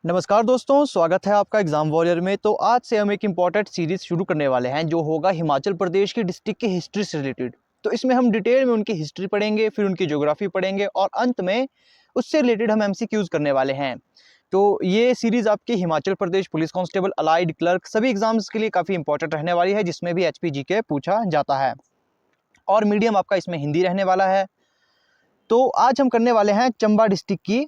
नमस्कार दोस्तों, स्वागत है आपका एग्जाम वॉरियर में। तो आज से हम एक इम्पॉर्टेंट सीरीज शुरू करने वाले हैं जो होगा हिमाचल प्रदेश की डिस्ट्रिक्ट की हिस्ट्री से रिलेटेड। तो इसमें हम डिटेल में उनकी हिस्ट्री पढ़ेंगे, फिर उनकी ज्योग्राफी पढ़ेंगे और अंत में उससे रिलेटेड हम एमसीक्यूज करने वाले हैं। तो ये सीरीज आपके Himachal Pradesh police constable, allied clerk सभी एग्जाम्स के लिए काफ़ी इंपॉर्टेंट रहने वाली है, जिसमें भी HPGK पूछा जाता है और मीडियम आपका इसमें हिंदी रहने वाला है। तो आज हम करने वाले हैं चंबा डिस्ट्रिक्ट की।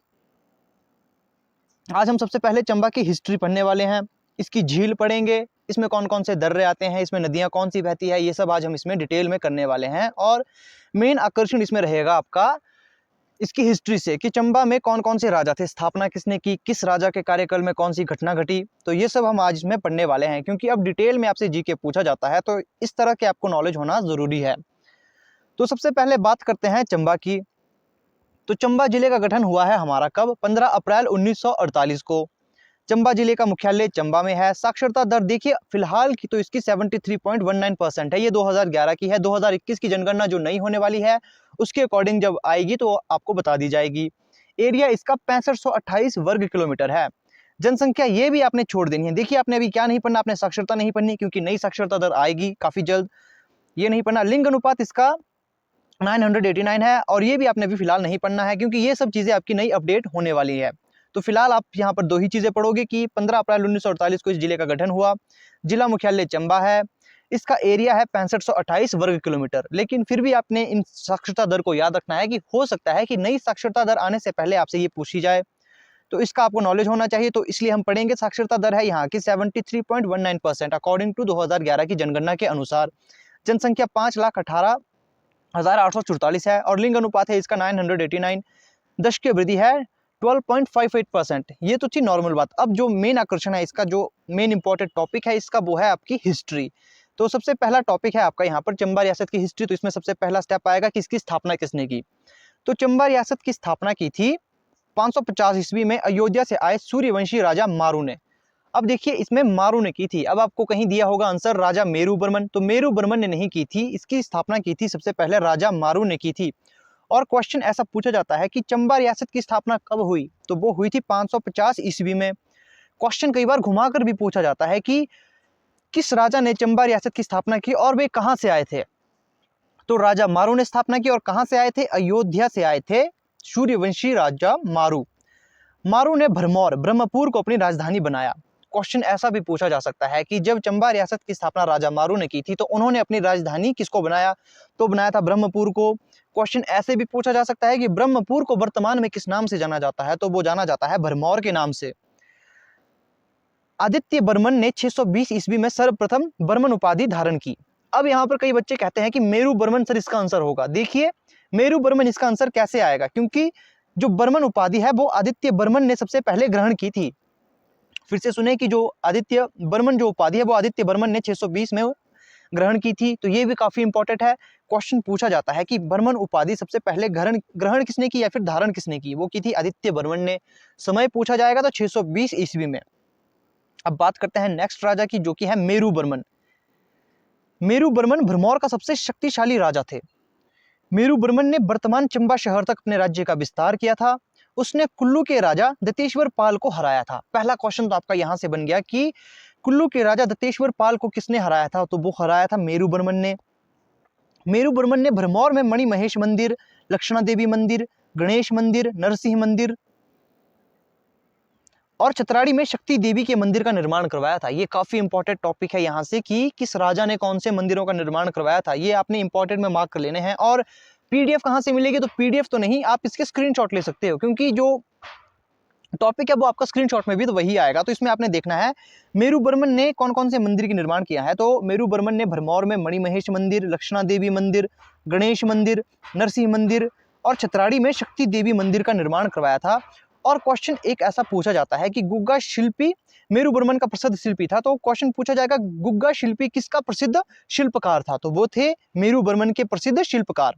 आज हम सबसे पहले चंबा की हिस्ट्री पढ़ने वाले हैं, इसकी झील पढ़ेंगे, इसमें कौन कौन से दर्रे आते हैं, इसमें नदियां कौन सी बहती है, ये सब आज हम इसमें डिटेल में करने वाले हैं। और मेन आकर्षण इसमें रहेगा आपका इसकी हिस्ट्री से कि चंबा में कौन कौन से राजा थे, स्थापना किसने की, किस राजा के कार्यकाल में कौन सी घटना घटी। तो ये सब हम आज इसमें पढ़ने वाले हैं, क्योंकि अब डिटेल में आपसे जीके पूछा जाता है तो इस तरह के आपको नॉलेज होना ज़रूरी है। तो सबसे पहले बात करते हैं चंबा की। तो चंबा जिले का गठन हुआ है हमारा कब? 15 अप्रैल 1948 को। चंबा जिले का मुख्यालय चंबा में है। साक्षरता दर देखिए फिलहाल की तो इसकी 73.19% है, ये 2011 की है। 2021 की जनगणना जो नहीं होने वाली है उसके अकॉर्डिंग जब आएगी तो आपको बता दी जाएगी। एरिया इसका 6528 वर्ग किलोमीटर है। जनसंख्या ये भी आपने छोड़ देनी है। देखिए आपने अभी क्या नहीं पढ़ना, आपने साक्षरता नहीं पढ़नी, क्योंकि नई साक्षरता दर आएगी काफ़ी जल्द, ये नहीं पढ़ना। लिंग अनुपात इसका 989 है और ये भी आपने अभी फिलहाल नहीं पढ़ना है, क्योंकि ये सब चीज़ें आपकी नई अपडेट होने वाली है। तो फिलहाल आप यहाँ पर दो ही चीज़ें पढ़ोगे कि 15 अप्रैल 1948 को इस जिले का गठन हुआ, जिला मुख्यालय चंबा है, इसका एरिया है 6528 वर्ग किलोमीटर। लेकिन फिर भी आपने इन साक्षरता दर को याद रखना है कि हो सकता है कि नई साक्षरता दर आने से पहले आपसे ये पूछी जाए, तो इसका आपको नॉलेज होना चाहिए। तो इसलिए हम पढ़ेंगे साक्षरता दर है यहाँ की 73.19% अकॉर्डिंग टू 2011 की जनगणना के अनुसार। जनसंख्या 5,18,844 है और लिंग अनुपात है इसका 989। दशकीय वृद्धि है 12.58%। ये तो थी नॉर्मल बात। अब जो मेन आकर्षण है इसका, जो मेन इंपॉर्टेंट टॉपिक है इसका, वो है आपकी हिस्ट्री। तो सबसे पहला टॉपिक है आपका यहाँ पर चंबा रियासत की हिस्ट्री। तो इसमें सबसे पहला स्टेप आएगा कि इसकी स्थापना किसने की। तो चंबा रियासत की स्थापना की थी 550 ईस्वी में अयोध्या से आए सूर्यवंशी राजा मारू ने। अब देखिए इसमें मारू ने की थी। अब आपको कहीं दिया होगा आंसर राजा मेरू बर्मन, तो मेरू बर्मन ने नहीं की थी, इसकी स्थापना की थी सबसे पहले राजा मारू ने की थी। और क्वेश्चन ऐसा पूछा जाता है कि चंबा रियासत की स्थापना कब हुई, तो वो हुई थी 550 ईस्वी में। क्वेश्चन कई बार घुमाकर भी पूछा जाता है कि किस राजा ने चंबा रियासत की स्थापना की और वे कहां से आए थे। तो राजा मारू ने स्थापना की और कहां से आए थे? अयोध्या से आए थे सूर्यवंशी राजा मारू। मारू ने भरमौर ब्रह्मपुर को अपनी राजधानी बनाया। क्वेश्चन ऐसा भी पूछा जा सकता है कि जब चंबा रियासत की स्थापना राजा मारू ने की थी तो उन्होंने अपनी राजधानी किसको बनाया? तो बनाया था ब्रह्मपुर को। क्वेश्चन ऐसे भी पूछा जा सकता है कि ब्रह्मपुर को वर्तमान में किस नाम से जाना जाता है? तो वो जाना जाता है भरमौर के नाम से। आदित्य बर्मन ने 620 ईस्वी में सर्वप्रथम बर्मन उपाधि धारण की। अब यहाँ पर कई बच्चे कहते हैं कि मेरू बर्मन सर इसका आंसर होगा। देखिए मेरू बर्मन इसका आंसर कैसे आएगा, क्योंकि जो बर्मन उपाधि है वो आदित्य बर्मन ने सबसे पहले ग्रहण की थी। फिर से सुने कि जो आदित्य बर्मन जो उपाधि है वो आदित्य बर्मन ने 620 में ग्रहण की थी। तो ये भी काफी इंपॉर्टेंट है। क्वेश्चन पूछा जाता है कि बर्मन उपाधि सबसे पहले ग्रहण किसने की या फिर धारण किसने की? वो की थी आदित्य बर्मन ने। समय पूछा जाएगा तो 620 ईस्वी में। अब बात करते हैं नेक्स्ट राजा की, जो कि है मेरू बर्मन। मेरू बर्मन भरमौर का सबसे शक्तिशाली राजा थे। मेरू बर्मन ने वर्तमान चंबा शहर तक अपने राज्य का विस्तार किया था। उसने कुल्लू के राजा दत्तेश्वर पाल को हराया था। पहला क्वेश्चन तो आपका यहां से बन गया कि कुल्लू के राजा दत्तेश्वर पाल को किसने हराया था? तो वो हराया था मेरू बर्मन ने। मेरू बर्मन ने भरमौर में मणि महेश मंदिर, लक्ष्मणा देवी मंदिर, गणेश मंदिर, नरसिंह मंदिर और चतराड़ी में शक्ति देवी के मंदिर का निर्माण करवाया था। ये काफी इंपॉर्टेंट टॉपिक है यहाँ से कि किस राजा ने कौन से मंदिरों का निर्माण करवाया था। ये आपने इंपॉर्टेंट में मार्क कर लेने हैं। और पीडीएफ कहाँ से मिलेगी? तो पीडीएफ तो नहीं, आप इसके स्क्रीनशॉट ले सकते हो, क्योंकि जो टॉपिक है वो आपका स्क्रीनशॉट में भी तो वही आएगा। तो इसमें आपने देखना है मेरू बर्मन ने कौन कौन से मंदिर का निर्माण किया है। तो मेरू बर्मन ने भरमौर में मणि महेश मंदिर, लक्ष्मणा देवी मंदिर, गणेश मंदिर, नरसिंह मंदिर और चतराड़ी में शक्ति देवी मंदिर का निर्माण करवाया था। और क्वेश्चन एक ऐसा पूछा जाता है कि गुग्गा शिल्पी मेरू बर्मन का प्रसिद्ध शिल्पी था। तो क्वेश्चन पूछा जाएगा गुग्गा शिल्पी किसका प्रसिद्ध शिल्पकार था? तो वो थे मेरू बर्मन के प्रसिद्ध शिल्पकार।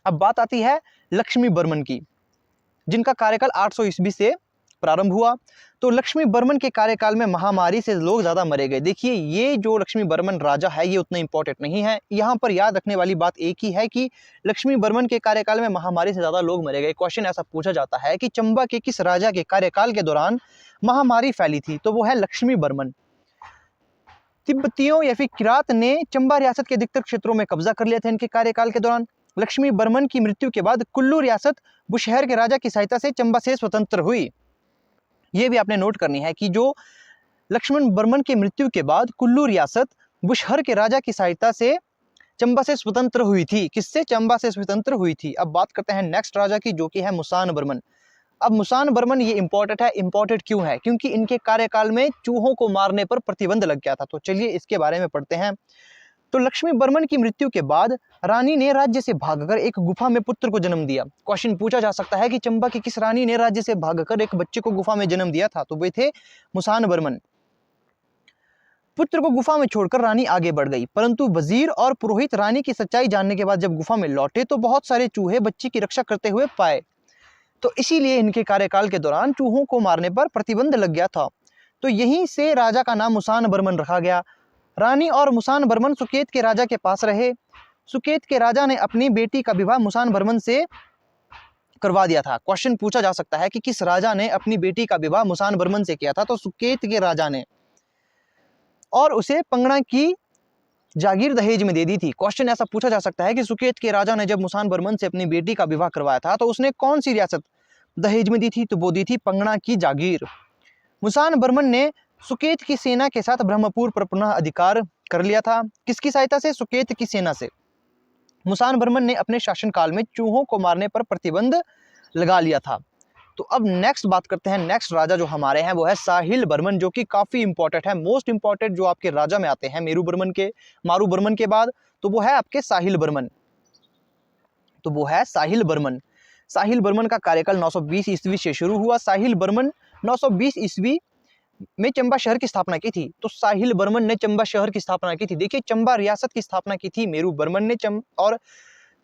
अब बात आती है लक्ष्मी बर्मन की, जिनका कार्यकाल 800 ईस्वी से प्रारंभ हुआ। तो लक्ष्मी बर्मन के कार्यकाल में महामारी से लोग ज़्यादा मरे गए। देखिए ये जो लक्ष्मी बर्मन राजा है ये उतना इंपॉर्टेंट नहीं है, यहाँ पर याद रखने वाली बात एक ही है कि लक्ष्मी बर्मन के कार्यकाल में महामारी से ज़्यादा लोग मरे गए। क्वेश्चन ऐसा पूछा जाता है कि चंबा के किस राजा के कार्यकाल के दौरान महामारी फैली थी, तो वो है लक्ष्मी बर्मन। तिब्बतियों या फिर किरात ने चंबा रियासत के अधिकतर क्षेत्रों में कब्जा कर लिया था इनके कार्यकाल के दौरान। लक्ष्मी बर्मन की मृत्यु के बाद कुल्लू रियासत बुशहर के राजा की सहायता से चंबा से स्वतंत्र हुई। ये भी आपने नोट करनी है कि जो लक्ष्मण बर्मन की मृत्यु के बाद कुल्लू रियासत बुशहर के राजा की सहायता से चंबा से स्वतंत्र हुई थी। किससे? चंबा से स्वतंत्र हुई थी। अब बात करते हैं नेक्स्ट राजा की, जो कि है मुसान बर्मन। अब मुसान बर्मन ये इंपॉर्टेंट है। इंपॉर्टेंट क्यों है? क्योंकि इनके कार्यकाल में चूहों को मारने पर प्रतिबंध लग गया था। तो चलिए इसके बारे में पढ़ते हैं। तो लक्ष्मी बर्मन की मृत्यु के बाद रानी ने राज्य से भागकर एक गुफा में पुत्र को जन्म दिया। क्वेश्चन पूछा जा सकता है कि चंबा की किस रानी ने राज्य से भागकर एक बच्चे को गुफा में जन्म दिया था, तो वे थे मुसान बर्मन। पुत्र को गुफा में छोड़कर रानी आगे बढ़ गई, परंतु वजीर और पुरोहित रानी की सच्चाई जानने के बाद जब गुफा में लौटे तो बहुत सारे चूहे बच्चे की रक्षा करते हुए पाए। तो इसीलिए इनके कार्यकाल के दौरान चूहों को मारने पर प्रतिबंध लग गया था। तो यहीं से राजा का नाम मुसान बर्मन रखा गया। रानी और मुसान बर्मन सुकेत के राजा के पास रहे। सुकेत के राजा ने अपनी बेटी का विवाह मुसान बर्मन से करवा दिया था। क्वेश्चन पूछा जा सकता है कि किस राजा ने अपनी बेटी का विवाह मुसान बर्मन से किया था, तो सुकेत के राजा ने, और उसे पंगड़ा की जागीर दहेज में दे दी थी। क्वेश्चन ऐसा पूछा जा सकता है कि सुकेत के राजा ने जब मुसान बर्मन से अपनी बेटी का विवाह करवाया था तो उसने कौन सी रियासत दहेज में दी थी, तो वो दी थी पंगड़ा की जागीर। मुसान बर्मन ने सुकेत की सेना के साथ ब्रह्मपुर पर पुनः अधिकार कर लिया था। किसकी सहायता से? सुकेत की सेना से। मुसान बर्मन ने अपने शासनकाल में चूहों को मारने पर प्रतिबंध लगा लिया था। तो अब नेक्स्ट बात करते हैं। नेक्स्ट राजा जो हमारे हैं वो है साहिल बर्मन, जो कि काफी इंपॉर्टेंट है, मोस्ट इंपॉर्टेंट जो आपके राजा में आते हैं मारू बर्मन के बाद, तो वो है आपके साहिल बर्मन। तो वो है साहिल बर्मन। साहिल बर्मन का कार्यकाल 920 ईस्वी से शुरू हुआ। साहिल बर्मन 920 ईस्वी में चंबा शहर की स्थापना की थी। तो साहिल बर्मन ने चंबा शहर की स्थापना की थी। देखिए चंबा रियासत की स्थापना की थी मेरू बर्मन ने, और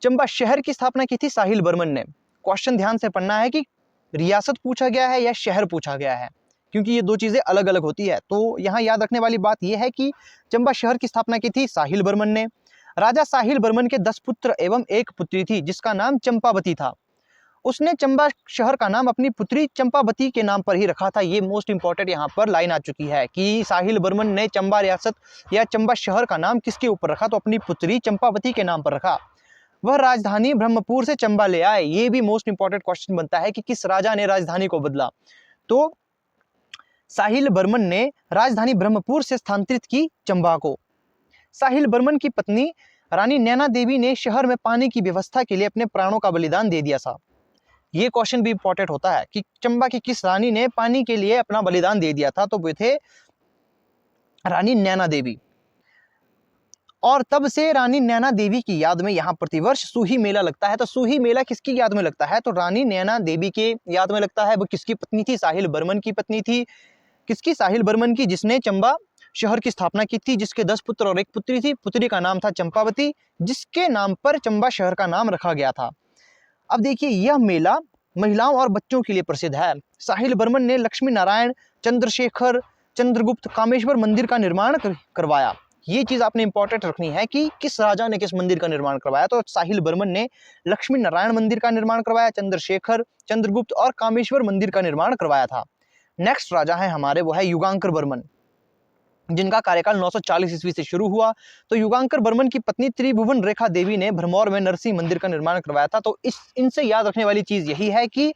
चंबा शहर की स्थापना की थी साहिल बर्मन ने। क्वेश्चन ध्यान से पढ़ना है कि रियासत पूछा गया है या शहर पूछा गया है, क्योंकि ये दो चीजें अलग अलग होती है। तो यहाँ याद रखने वाली बात यह है कि चंबा शहर की स्थापना की थी साहिल बर्मन ने। राजा साहिल बर्मन के 10 पुत्र एवं एक पुत्री थी जिसका नाम चंपावती था। उसने चंबा शहर का नाम अपनी पुत्री चंपावती के नाम पर ही रखा था। ये मोस्ट इंपॉर्टेंट यहाँ पर लाइन आ चुकी है कि साहिल बर्मन ने चंबा रियासत या चंबा शहर का नाम किसके ऊपर रखा, तो अपनी पुत्री चंपावती के नाम पर रखा। वह राजधानी ब्रह्मपुर से चंबा ले आए। ये भी मोस्ट इंपॉर्टेंट क्वेश्चन बनता है कि किस राजा ने राजधानी को बदला, तो साहिल बर्मन ने राजधानी ब्रह्मपुर से स्थानांतरित की चंबा को। साहिल बर्मन की पत्नी रानी नैना देवी ने शहर में पानी की व्यवस्था के लिए अपने प्राणों का बलिदान दे दिया था। ये क्वेश्चन भी इंपॉर्टेंट होता है कि चंबा की किस रानी ने पानी के लिए अपना बलिदान दे दिया था, तो वे थे रानी नैना देवी। और तब से रानी नैना देवी की याद में यहाँ प्रतिवर्ष सूही मेला लगता है। तो सूही मेला किसकी याद में लगता है, तो रानी नैना देवी के याद में लगता है। वो किसकी पत्नी थी? साहिल बर्मन की पत्नी थी। किसकी? साहिल बर्मन की, जिसने चंबा शहर की स्थापना की थी, जिसके 10 पुत्र और एक पुत्री थी। पुत्री का नाम था चंपावती, जिसके नाम पर चंबा शहर का नाम रखा गया था। अब देखिए यह मेला महिलाओं और बच्चों के लिए प्रसिद्ध है। साहिल बर्मन ने लक्ष्मी नारायण, चंद्रशेखर, चंद्रगुप्त, कामेश्वर मंदिर का निर्माण करवाया। ये चीज आपने इंपॉर्टेंट रखनी है कि किस राजा ने किस मंदिर का निर्माण करवाया, तो साहिल बर्मन ने लक्ष्मी नारायण मंदिर का निर्माण करवाया, चंद्रशेखर, चंद्रगुप्त और कामेश्वर मंदिर का निर्माण करवाया था। नेक्स्ट राजा है हमारे वो है युगांकर बर्मन, जिनका कार्यकाल 940 ईस्वी से शुरू हुआ। तो युगांकर बर्मन की पत्नी त्रिभुवन रेखा देवी ने भरमौर में नरसिंह मंदिर का निर्माण करवाया था। तो इनसे याद रखने वाली चीज यही है कि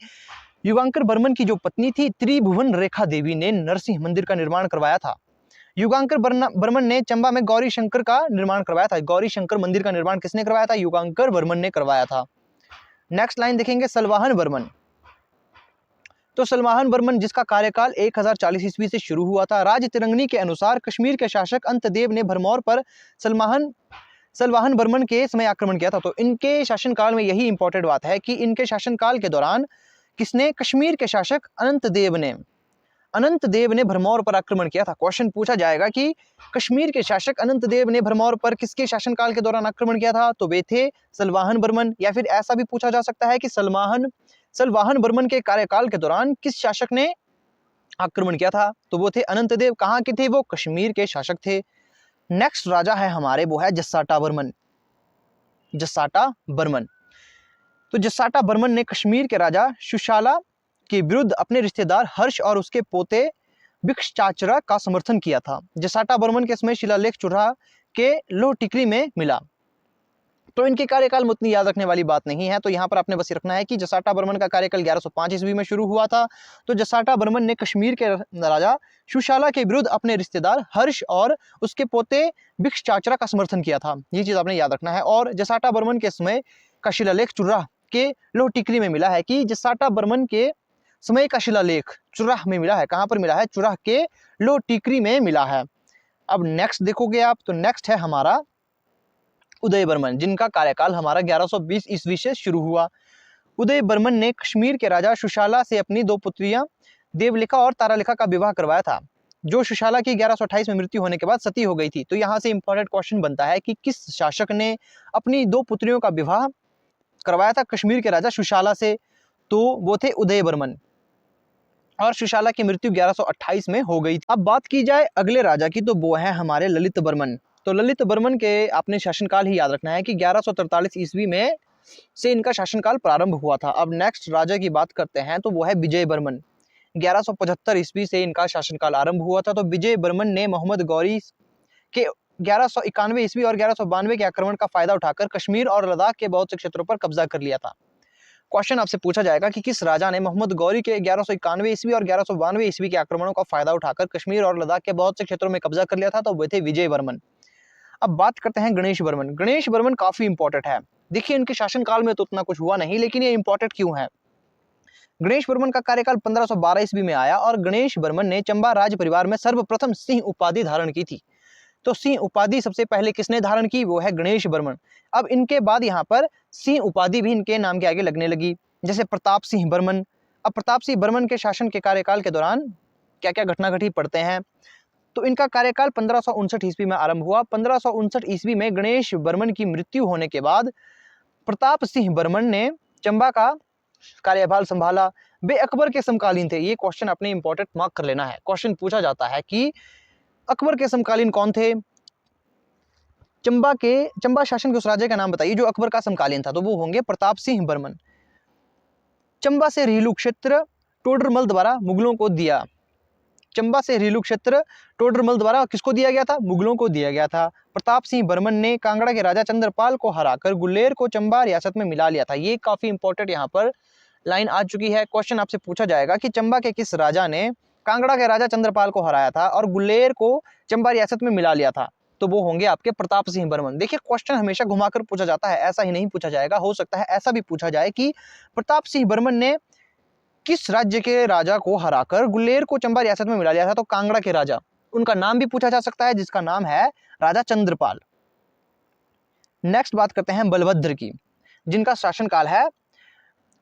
युगांकर बर्मन की जो पत्नी थी त्रिभुवन रेखा देवी ने नरसिंह मंदिर का निर्माण करवाया था। युगांकर बर्मन ने चंबा में गौरी शंकर का निर्माण करवाया था। गौरी शंकर मंदिर का निर्माण किसने करवाया था? युगांकर बर्मन ने करवाया था। नेक्स्ट लाइन देखेंगे सलवाहन बर्मन। तो सलवाहन बर्मन, जिसका कार्यकाल 1040 ईस्वी से शुरू हुआ था। राज तिरंगनी के अनुसार कश्मीर के शासक अंतदेव ने भरमौर पर सलवाहन बर्मन के समय आक्रमण किया था। तो इनके शासनकाल में यही इंपॉर्टेंट बात है कि इनके शासनकाल के दौरान किसने? कश्मीर के शासक अनंत देव ने भरमौर पर आक्रमण किया था। क्वेश्चन पूछा जाएगा कि कश्मीर के शासक अनंत देव ने भरमौर पर किसके शासनकाल के दौरान आक्रमण किया था, तो वे थे सलवाहन बर्मन। या फिर ऐसा भी पूछा जा सकता है कि सलवाहन बर्मन के कार्यकाल के दौरान किस शासक ने आक्रमण किया था, तो वो थे अनंतदेव। कहाँ के थे वो? कश्मीर के शासक थे। नेक्स्ट राजा है हमारे, वो है जस्साटा बर्मन। जस्साटा बर्मन, तो जस्साटा बर्मन ने कश्मीर के राजा सुशाला के विरुद्ध अपने रिश्तेदार हर्ष और उसके पोते भिक्षचाचरा का समर्थन किया था। जस्साटा बर्मन के समय शिलालेख चुराह के लोह टिकरी में मिला। तो इनके कार्यकाल में उतनी याद रखने वाली बात नहीं है, तो यहाँ पर आपने बस रखना है कि जस्साटा बर्मन का कार्यकाल 1105 ईस्वी में शुरू हुआ था। तो जस्साटा बर्मन ने कश्मीर के राजा सुशाला के विरुद्ध अपने रिश्तेदार हर्ष और उसके पोते भिक्षचाचरा का समर्थन किया था, ये चीज आपने याद रखना है। और जस्साटा बर्मन के समय का शिलालेख चुराह के लोह टिकरी में मिला है, कि जस्साटा बर्मन के समय का शिलालेख चुराह में मिला है। कहाँ पर मिला है? चुराह के लोह टिकरी में मिला है। अब नेक्स्ट देखोगे आप, तो नेक्स्ट है हमारा उदय बर्मन, जिनका कार्यकाल हमारा 1120 ईस्वी से शुरू हुआ। उदय बर्मन ने कश्मीर के राजा सुशाला से अपनी 2 पुत्रियां देवलिखा और तारालिखा का विवाह करवाया था, जो सुशाला की 1128 में मृत्यु होने के बाद सती हो गई थी। तो यहाँ से इंपॉर्टेंट क्वेश्चन बनता है कि किस शासक ने अपनी 2 पुत्रियों का विवाह करवाया था कश्मीर के राजा सुशाला से? तो वो थे उदय बर्मन, और सुशाला की मृत्यु 1128 में हो गई थी। अब बात की जाए अगले राजा की, तो वो है हमारे ललित बर्मन। तो ललित बर्मन के आपने शासनकाल ही याद रखना है कि 1143 ईस्वी में से इनका शासनकाल प्रारंभ हुआ था। अब नेक्स्ट राजा की बात करते हैं, तो वो है विजय बर्मन। 1175 ईस्वी से इनका शासनकाल आरंभ हुआ था। तो विजय बर्मन ने मोहम्मद गौरी के 1191 ईस्वी और 1192 के आक्रमण का फायदा उठाकर कश्मीर और लद्दाख के बहुत से क्षेत्रों पर कब्जा कर लिया था। क्वेश्चन आपसे पूछा जाएगा कि किस राजा ने मोहम्मद गौरी के 1191 ईस्वी और 1192 ईस्वी के आक्रमणों का फायदा उठाकर कश्मीर और लद्दाख के बहुत से क्षेत्रों में कब्जा कर लिया था? तो वे थे विजय बर्मन। अब बात करते हैं गणेश बर्मन। गणेश बर्मन काफी इंपॉर्टेंट है। देखिए इनके शासनकाल में तो उतना कुछ हुआ नहीं, लेकिन ये इंपॉर्टेंट क्यों है? गणेश बर्मन का कार्यकाल 1512 ईस्वी में आया, और गणेश बर्मन ने चंबा राज परिवार में सर्वप्रथम सिंह उपाधि धारण की थी। तो सिंह उपाधि सबसे पहले किसने धारण की? वो है गणेश बर्मन। अब इनके बाद यहाँ पर सिंह उपाधि भी इनके नाम के आगे लगने लगी, जैसे प्रताप सिंह बर्मन। अब प्रताप सिंह बर्मन के शासन के कार्यकाल के दौरान क्या क्या घटना घटी पढ़ते हैं। तो इनका कार्यकाल 1559 ईस्वी में आरंभ हुआ। 1559 ईस्वी में गणेश बर्मन की मृत्यु होने के बाद प्रताप सिंह बर्मन ने चंबा का कार्यभार संभाला। वे अकबर के समकालीन थे। ये क्वेश्चन अपने इंपॉर्टेंट मार्क कर लेना है। क्वेश्चन पूछा जाता है कि अकबर के समकालीन कौन थे? चंबा शासन के उस राजा का नाम बताइए जो अकबर का समकालीन था। तो वो होंगे प्रताप सिंह बर्मन। चंबा से रीलू क्षेत्र टोडरमल द्वारा मुगलों को दिया। चंबा से रीलू क्षेत्र टोडरमल द्वारा किसको दिया गया था? मुगलों को दिया गया था। प्रताप सिंह बर्मन ने कांगड़ा के राजा चंद्रपाल को हराकर गुलेर को चंबा रियासत में मिला लिया था। ये काफी इंपॉर्टेंट यहाँ पर लाइन आ चुकी है। क्वेश्चन आपसे पूछा जाएगा कि चंबा के किस राजा ने कांगड़ा के राजा चंद्रपाल को हराया था और गुलेर को चंबा रियासत में मिला लिया था? तो वो होंगे आपके प्रताप सिंह बर्मन। देखिए क्वेश्चन हमेशा घुमाकर पूछा जाता है, ऐसा ही नहीं पूछा जाएगा। हो सकता है ऐसा भी पूछा जाए कि प्रताप सिंह बर्मन ने किस राज्य के राजा को हराकर गुलेर को चंबा रियासत में मिला लिया था? तो कांगड़ा के राजा, उनका नाम भी पूछा जा सकता है, जिसका नाम है राजा चंद्रपाल। नेक्स्ट बात करते हैं बलभद्र की, जिनका शासनकाल है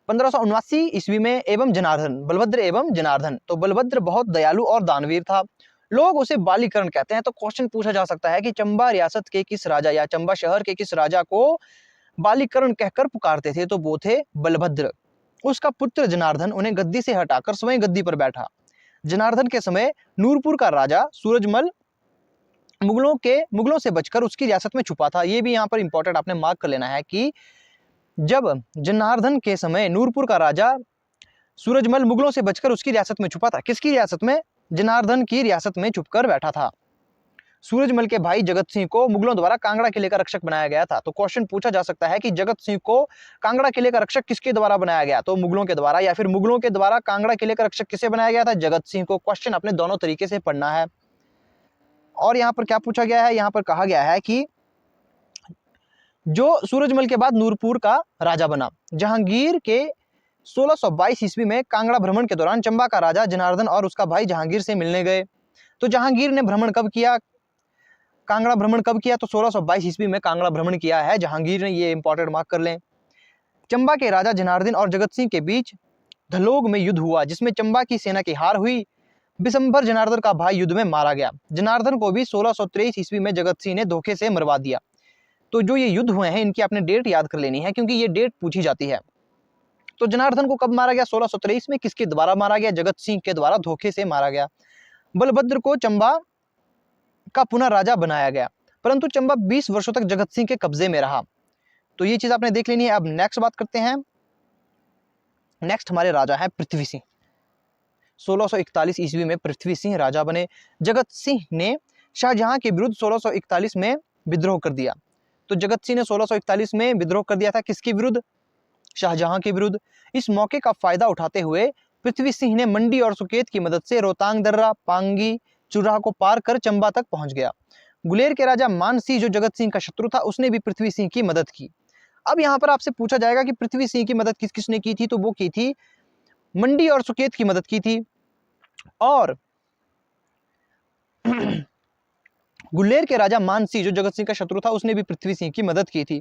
1579 ईस्वी में एवं जनार्दन। बलभद्र एवं जनार्दन। तो बलभद्र बहुत दयालु और दानवीर था। लोग उसे बालीकरण कहते हैं। तो क्वेश्चन पूछा जा सकता है कि चंबा रियासत के किस राजा या चंबा शहर के किस राजा को बालीकरण कहकर पुकारते थे? तो वो थे बलभद्र। उसका पुत्र जनार्दन उन्हें गद्दी से हटाकर स्वयं गद्दी पर बैठा। जनार्दन के समय नूरपुर का राजा सूरजमल मुगलों से बचकर उसकी रियासत में छुपा था। ये भी यहाँ पर इंपॉर्टेंट आपने मार्क कर लेना है कि जब जनार्दन के समय नूरपुर का राजा सूरजमल मुगलों से बचकर उसकी रियासत में छुपा था। किसकी रियासत में? जनार्दन की रियासत में छुपकर बैठा था। सूरजमल के भाई जगत सिंह को मुगलों द्वारा कांगड़ा किले का रक्षक बनाया गया था। तो क्वेश्चन पूछा जा सकता है कि जगत सिंह को कांगड़ा किले का रक्षक किसके द्वारा बनाया गया? तो मुगलों के द्वारा, या फिर मुगलों के द्वारा कांगड़ा किले का रक्षक किसे बनाया गया था? जगत सिंह को। क्वेश्चन अपने दोनों तरीके से पढ़ना है। और यहाँ पर क्या पूछा गया है? यहाँ पर कहा गया है कि जो सूरजमल के बाद नूरपुर का राजा बना, जहांगीर के 1622 ईस्वी में कांगड़ा भ्रमण के दौरान चंबा का राजा जनार्दन और उसका भाई जहांगीर से मिलने गए। तो जहांगीर ने भ्रमण कब किया? कांगड़ा भ्रमण कब किया? तो 1622 ईस्वी में कांगड़ा भ्रमण किया है जहांगीर ने। ये इंपॉर्टेंट मार्क कर लें। चंबा के राजा जनार्दन और जगत सिंह के बीच धलोग में युद्ध हुआ, जिसमें चंबा की सेना की हार हुई। बिशंबर जनार्दन का भाई युद्ध में मारा गया। जनार्दन को भी 1623 ईस्वी में जगत सिंह ने धोखे से मरवा दिया। तो जो ये युद्ध हुए हैं इनकी आपने डेट याद कर लेनी है, क्योंकि ये डेट पूछी जाती है। तो जनार्दन को कब मारा गया? 1623 में। किसके द्वारा मारा गया? जगत सिंह के द्वारा धोखे से मारा गया। बलभद्र को चंबा का पुनः राजा बनाया गया, परंतु चंबा 20 वर्षों तक जगत सिंह के कब्जे में रहा। तो ये चीज आपने देख लेनी है। अब नेक्स्ट बात करते हैं। नेक्स्ट हमारे राजा है पृथ्वी सिंह। 1641 ईस्वी में पृथ्वी सिंह राजा बने। जगत सिंह ने शाहजहां के विरुद्ध 1641 में विद्रोह कर दिया। तो जगत सिंह ने 1641 में विद्रोह कर दिया था किसके विरुद्ध? शाहजहां के विरुद्ध। इस मौके का फायदा उठाते हुए पृथ्वी सिंह ने मंडी और सुकेत की मदद से रोहतांग दर्रा, पांगी, चुराह को पार कर चंबा तक पहुंच गया। गुलेर के राजा मानसिंह जो जगत सिंह का शत्रु था, उसने भी पृथ्वी सिंह की मदद की। अब यहाँ पर आपसे पूछा जाएगा कि पृथ्वी सिंह की मदद किस किसने की थी? तो वो की थी मंडी और सुकेत की मदद की थी, और गुलेर के राजा मानसिंह जो जगत सिंह का शत्रु था, उसने भी पृथ्वी सिंह की मदद की थी।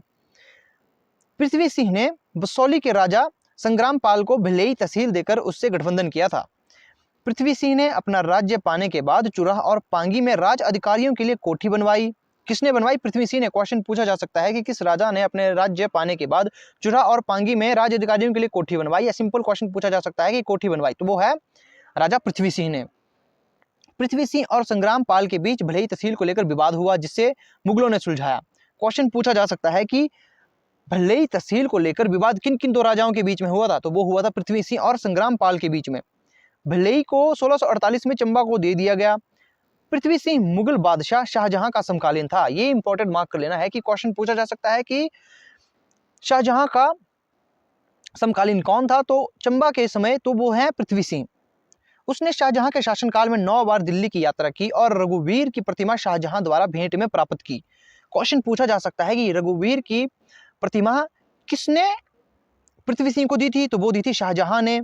पृथ्वी सिंह ने बसौली के राजा संग्राम पाल को भिलई तहसील देकर उससे गठबंधन किया था। पृथ्वी सिंह ने अपना राज्य पाने के बाद चुराह और पांगी में राज अधिकारियों के लिए कोठी बनवाई। किसने बनवाई? पृथ्वी सिंह ने। क्वेश्चन पूछा जा सकता है कि किस राजा ने अपने राज्य पाने के बाद चुराह और पांगी में राज अधिकारियों के लिए कोठी बनवाई, या सिंपल क्वेश्चन पूछा जा सकता है कि कोठी बनवाई, तो वो है राजा पृथ्वी सिंह ने। पृथ्वी सिंह और संग्राम पाल के बीच भिलई तहसील को लेकर विवाद हुआ, जिससे मुगलों ने सुलझाया। क्वेश्चन पूछा जा सकता है कि भिलई तहसील को लेकर विवाद किन किन दो राजाओं के बीच में हुआ था? तो वो हुआ था पृथ्वी सिंह और संग्राम पाल के बीच में। भिलई को 1648 में चंबा को दे दिया गया। पृथ्वी सिंह मुगल बादशाह शाहजहां का समकालीन था। ये इंपॉर्टेंट मार्क कर लेना है कि क्वेश्चन पूछा जा सकता है कि शाहजहां का समकालीन कौन था? तो चंबा के समय तो वो है पृथ्वी सिंह। उसने शाहजहां के शासनकाल में 9 बार दिल्ली की यात्रा की और रघुवीर की प्रतिमा शाहजहां द्वारा भेंट में प्राप्त की। क्वेश्चन पूछा जा सकता है कि रघुवीर की प्रतिमा किसने पृथ्वी सिंह को दी थी? तो वो दी थी शाहजहां ने।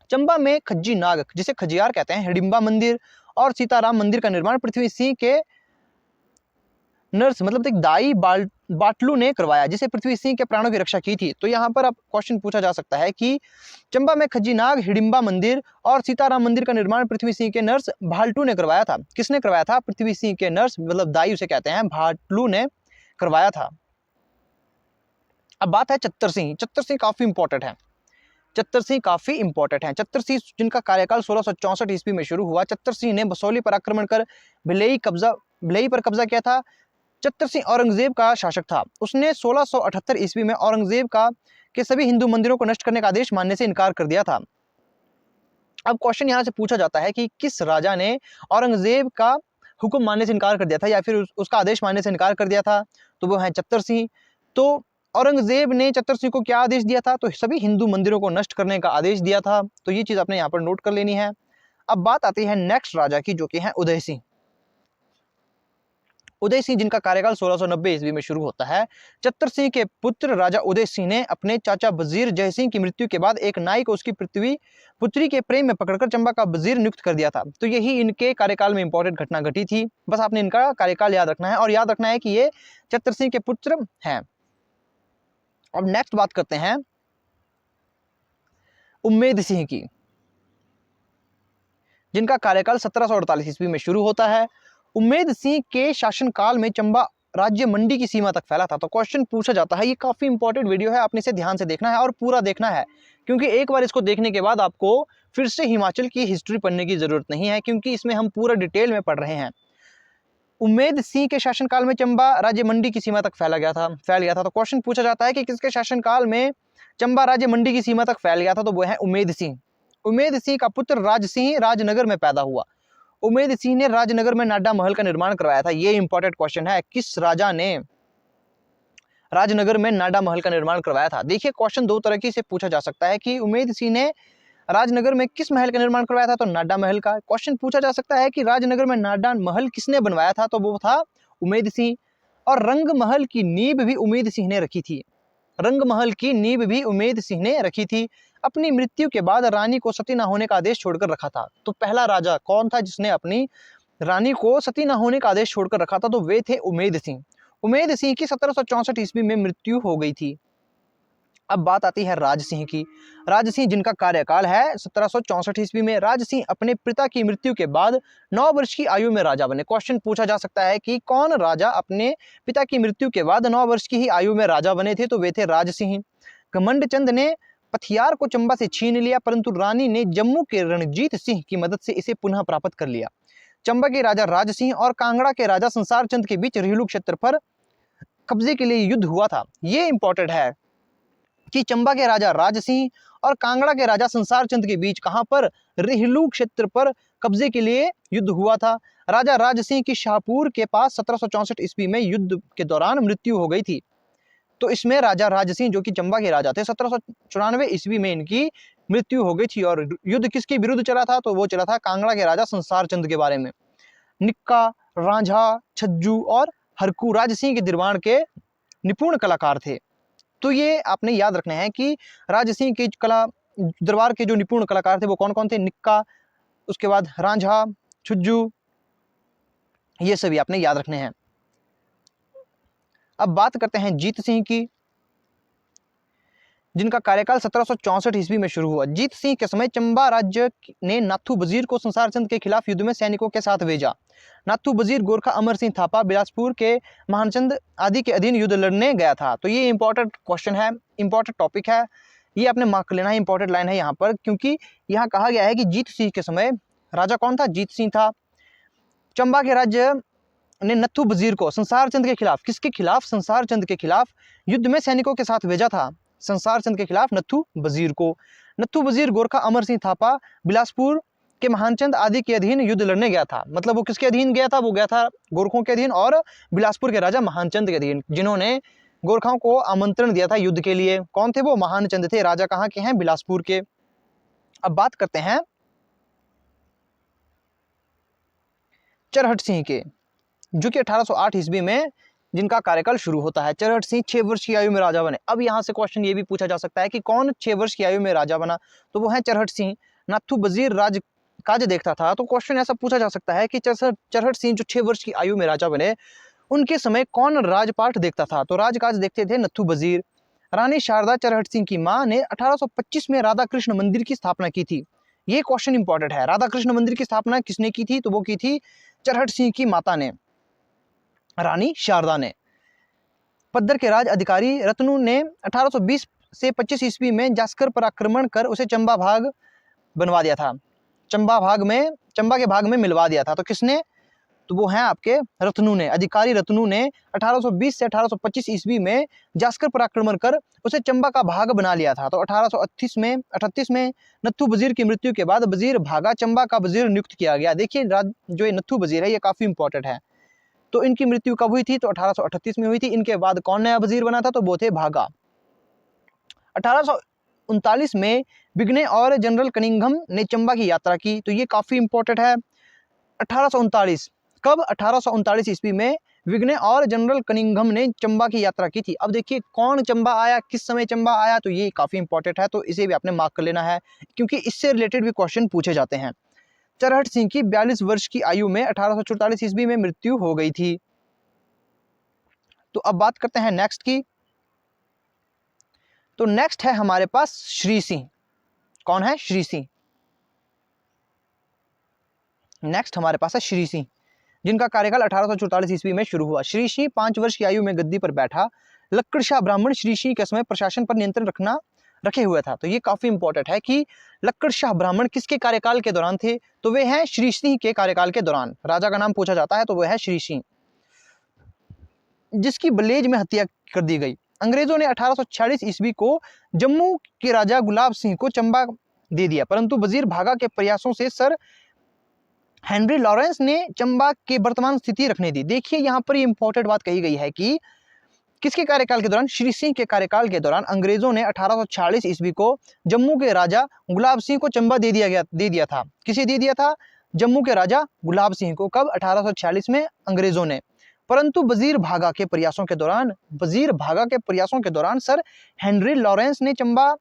चंबा में खज्जी नाग, जिसे खजियार कहते हैं, हिडिंबा मंदिर और सीताराम मंदिर का निर्माण पृथ्वी सिंह के नर्स मतलब एक दाई बाटलू ने करवाया, जिसे पृथ्वी सिंह के प्राणों की रक्षा की थी। तो यहाँ पर अब क्वेश्चन पूछा जा सकता है कि चंबा में खज्जी नाग, हिडिंबा मंदिर और सीताराम मंदिर का निर्माण पृथ्वी सिंह के नर्स भाटलू ने करवाया था। किसने करवाया था? पृथ्वी सिंह के नर्स मतलब दाई उसे कहते हैं, भाटलू ने करवाया था। अब बात है चत्तर सिंह। चत्तर सिंह काफी इंपॉर्टेंट है। चत्तर सिंह काफी इंपॉर्टेंट है। चत्तर सिंह जिनका कार्यकाल 1664 ईस्वी में शुरू हुआ। चत्तर सिंह ने बसौली पर आक्रमण कर भिलई पर कब्जा किया था। चत्तर सिंह औरंगजेब का शासक था। उसने 1678 ईस्वी में औरंगजेब के सभी हिंदू मंदिरों को नष्ट करने का आदेश मानने से इनकार कर दिया था। अब क्वेश्चन यहाँ से पूछा जाता है कि किस राजा ने औरंगजेब का हुक्म मानने से इनकार कर दिया था या फिर उसका आदेश मानने से इनकार कर दिया था? तो वो है चत्तर सिंह। तो औरंगजेब ने चत्तर सिंह को क्या आदेश दिया था? तो सभी हिंदू मंदिरों को नष्ट करने का आदेश दिया था। तो ये चीज आपने यहाँ पर नोट कर लेनी है। अब बात आती है नेक्स्ट राजा की, जो कि है उदय सिंह। उदय सिंह जिनका कार्यकाल 1690 ईस्वी में शुरू होता है। चत्तर सिंह के पुत्र राजा उदय सिंह ने अपने चाचा वजीर जय सिंह की मृत्यु के बाद एक नाई को उसकी पुत्री के प्रेम में पकड़कर चंबा का वजीर नियुक्त कर दिया था। तो यही इनके कार्यकाल में इंपॉर्टेंट घटना घटी थी। बस आपने इनका कार्यकाल याद रखना है और याद रखना है कि ये चत्तर सिंह के पुत्र हैं। अब नेक्स्ट बात करते हैं उम्मेद सिंह की, जिनका कार्यकाल 1748 ईस्वी में शुरू होता है। उम्मेद सिंह के शासनकाल में चंबा राज्य मंडी की सीमा तक फैला था। तो क्वेश्चन पूछा जाता है, ये काफी इंपॉर्टेंट वीडियो है, आपने इसे ध्यान से देखना है और पूरा देखना है, क्योंकि एक बार इसको देखने के बाद आपको फिर से हिमाचल की हिस्ट्री पढ़ने की जरूरत नहीं है, क्योंकि इसमें हम पूरा डिटेल में पढ़ रहे हैं। उम्मेद सिंह के शासनकाल में चंबा राज्य मंडी की सीमा तक फैल गया था। तो क्वेश्चन पूछा जाता है कि किसके शासनकाल में चंबा राज्य मंडी की सीमा तक फैल गया था? तो वो है उम्मेद सिंह। उम्मेद सिंह का पुत्र राज सिंह राजनगर में पैदा हुआ। उम्मेद सिंह ने राजनगर में नाडा महल का निर्माण करवाया था। ये इंपॉर्टेंट क्वेश्चन है, किस राजा ने राजनगर में नाडा महल का निर्माण करवाया था? देखिए क्वेश्चन दो तरह से पूछा जा सकता है कि उम्मेद सिंह ने राजनगर में किस महल का निर्माण करवाया था? तो नाडा महल का। क्वेश्चन पूछा जा सकता है कि राजनगर में नाडा महल किसने बनवाया था? तो वो था उम्मेद सिंह। और रंग महल की नींव भी उम्मेद सिंह ने रखी थी। रंग महल की नींव भी उम्मेद सिंह ने रखी थी। अपनी मृत्यु के बाद रानी को सती न होने का आदेश छोड़कर रखा था। तो पहला राजा कौन था जिसने अपनी रानी को सती न होने का आदेश छोड़कर रखा था? तो वे थे उम्मेद सिंह। उम्मेद सिंह की 1764 ईस्वी में मृत्यु हो गई थी। अब बात आती है राज सिंह की। राज सिंह जिनका कार्यकाल है 1764 ईस्वी में। राज सिंह अपने पिता की मृत्यु के बाद 9 वर्ष की आयु में राजा बने। क्वेश्चन पूछा जा सकता है कि कौन राजा अपने पिता की मृत्यु के बाद 9 वर्ष की ही आयु में राजा बने थे? तो वे थे राज सिंह। घमंड चंद ने पथियार को चंबा से छीन लिया, परंतु रानी ने जम्मू के रणजीत सिंह की मदद से इसे पुनः प्राप्त कर लिया। चंबा के राजा राज सिंह और कांगड़ा के राजा संसार चंद के बीच रिहलू क्षेत्र पर कब्जे के लिए युद्ध हुआ था। ये इंपॉर्टेंट है कि चंबा के राजा राज सिंह और कांगड़ा के राजा संसार चंद के बीच कहां पर, रिहलू क्षेत्र पर कब्जे के लिए युद्ध हुआ था। राजा राज सिंह की शाहपुर के पास 1764 ईस्वी में युद्ध के दौरान मृत्यु हो गई थी। तो इसमें राजा राज सिंह जो कि चंबा के राजा थे, 1794 ईस्वी में इनकी मृत्यु हो गई थी। और युद्ध किसके विरुद्ध चला था, तो वो चला था कांगड़ा के राजा संसार चंद के बारे में। निक्का, रांझा, छज्जू और हरकू राज सिंह के दरबार के निपुण कलाकार थे। तो ये आपने याद रखना है कि राज सिंह के दरबार के जो निपुण कलाकार थे वो कौन कौन थे, निक्का, उसके बाद रांझा, छज्जू, ये सभी आपने याद रखने हैं। अब बात करते हैं जीत सिंह की, जिनका कार्यकाल 1764 ईस्वी में शुरू हुआ। जीत सिंह के समय चंबा राज्य ने नाथू वजीर को संसार चंद के खिलाफ युद्ध में सैनिकों के साथ भेजा। नाथू वजीर गोरखा अमर सिंह थापा बिलासपुर के महानचंद आदि के अधीन युद्ध लड़ने गया था। तो ये इंपॉर्टेंट क्वेश्चन है, इंपॉर्टेंट टॉपिक है, ये आपने मार्क लेना है, इंपॉर्टेंट लाइन है यहाँ पर, क्योंकि यहाँ कहा गया है कि जीत सिंह के समय राजा कौन था, जीत सिंह था। चंबा के राज्य ने नत्थू वजीर को संसार चंद के खिलाफ, किसके खिलाफ, संसार चंद के खिलाफ युद्ध में सैनिकों के साथ भेजा था। संसार चंद के खिलाफ नत्थू वजीर को। नत्थू वजीर गोरखा अमर सिंह थापा बिलासपुर के महानचंद आदि के अधीन युद्ध लड़ने गया था। मतलब वो किसके अधीन गया था, वो गया था गोरखों के अधीन और बिलासपुर के राजा महानचंद के अधीन, जिन्होंने गोरखाओं को आमंत्रण दिया था युद्ध के लिए। कौन थे वो, महानचंद थे। राजा कहाँ के हैं, बिलासपुर के। अब बात करते हैं चरहट सिंह के, जो कि 1808 ईस्वी में जिनका कार्यकाल शुरू होता है। चरहट सिंह 6 वर्ष की आयु में राजा बने। अब यहाँ से क्वेश्चन ये भी पूछा जा सकता है कि कौन 6 वर्ष की आयु में राजा बना, तो वो है चरहट सिंह। नाथू वजीर राज काज देखता था, तो क्वेश्चन ऐसा पूछा जा सकता है कि चरहट सिंह जो 6 वर्ष की आयु में राजा बने, उनके समय कौन राजपाट देखता था, तो राजकाज देखते थे नत्थू वजीर। रानी शारदा चरहट सिंह की मां ने 1825 में राधा कृष्ण मंदिर की स्थापना की थी। ये क्वेश्चन इंपॉर्टेंट है। राधा कृष्ण मंदिर की स्थापना किसने की थी, तो वो की थी चरहट सिंह की माता ने, रानी शारदा ने। पद्दर के राज अधिकारी रत्नू ने 1820 से 25 ईस्वी में जास्कर पर आक्रमण कर उसे चंबा भाग बनवा दिया था। चंबा के भाग में मिलवा दिया था। तो किसने, तो वो हैं आपके रत्नू ने, अधिकारी रत्नू ने 1820 से 1825 ईस्वी में जास्कर पर आक्रमण कर उसे चंबा का भाग बना लिया था। तो 1838 में नत्थू वजीर की मृत्यु के बाद वजीर भागा चंबा का वजीर नियुक्त किया गया। देखिए जो ये नत्थू वजीर है ये काफी इंपॉर्टेंट है। तो इनकी मृत्यु कब हुई थी, तो 1838 में हुई थी। इनके बाद कौन नया वजीर बना था, तो वो थे भागा। 1839 में बिगने और जनरल कनिंघम ने चंबा की यात्रा की। तो ये काफी इंपॉर्टेंट है। 1839 कब, 1839 ईस्वी में विग्ने और जनरल कनिंघम ने चंबा की यात्रा की थी। अब देखिए कौन चंबा आया, किस समय चंबा आया, तो ये काफी इंपॉर्टेंट है। तो इसे भी आपने मार्क कर लेना है, क्योंकि इससे रिलेटेड भी क्वेश्चन पूछे जाते हैं। चरहट सिंह की 42 वर्ष की आयु में 1844 ईस्वी में मृत्यु हो गई थी। तो अब बात करते हैं नेक्स्ट की। तो नेक्स्ट है हमारे पास श्री सिंह। कौन है, श्री सिंह। नेक्स्ट हमारे पास है श्री सिंह, जिनका कार्यकाल 1844 ईस्वी में शुरू हुआ। श्री सिंह 5 वर्ष की आयु में गद्दी पर बैठा। लक्कड़ शाह ब्राह्मण श्री सिंह के समय प्रशासन पर नियंत्रण रखे हुए था। तो ये काफी इंपॉर्टेंट है कि लक्कड़ शाह ब्राह्मण किसके कार्यकाल के दौरान थे, तो वे हैं श्री सिंह के कार्यकाल के दौरान। राजा का नाम पूछा जाता है तो वह है श्री सिंह, जिसकी बलेज में हत्या कर दी गई। अंग्रेजों ने 1846 ईस्वी को जम्मू के राजा गुलाब सिंह को चंबा दे दिया, परंतु वजीर भागा के प्रयासों से सर हेनरी लॉरेंस ने चंबा के वर्तमान स्थिति रखने दी। देखिए यहाँ पर इंपॉर्टेंट बात कही गई है कि किसके कार्यकाल के दौरान, श्री सिंह के कार्यकाल के दौरान अंग्रेजों ने 1846 ईस्वी को जम्मू के राजा गुलाब सिंह को चंबा दे दिया था। किसे दे दिया था, जम्मू के राजा गुलाब सिंह को। कब, 1846 में अंग्रेजों ने। परंतु वजीर भागा के प्रयासों के दौरान सर हेनरी लॉरेंस ने चंबा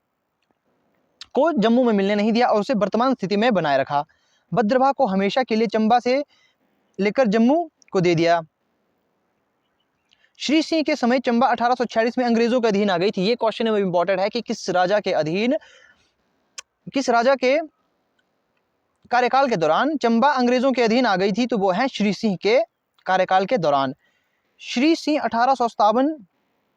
को जम्मू में मिलने नहीं दिया और उसे वर्तमान स्थिति में बनाए रखा। भद्रवाह को हमेशा के लिए चंबा से लेकर जम्मू को दे दिया। श्री सिंह के समय चंबा 1846 में अंग्रेजों के अधीन आ गई थी। ये क्वेश्चन में इंपॉर्टेंट है कि किस राजा के कार्यकाल के दौरान चंबा अंग्रेजों के अधीन आ गई थी, तो वो है श्री सिंह के कार्यकाल के दौरान। श्री सिंह 1857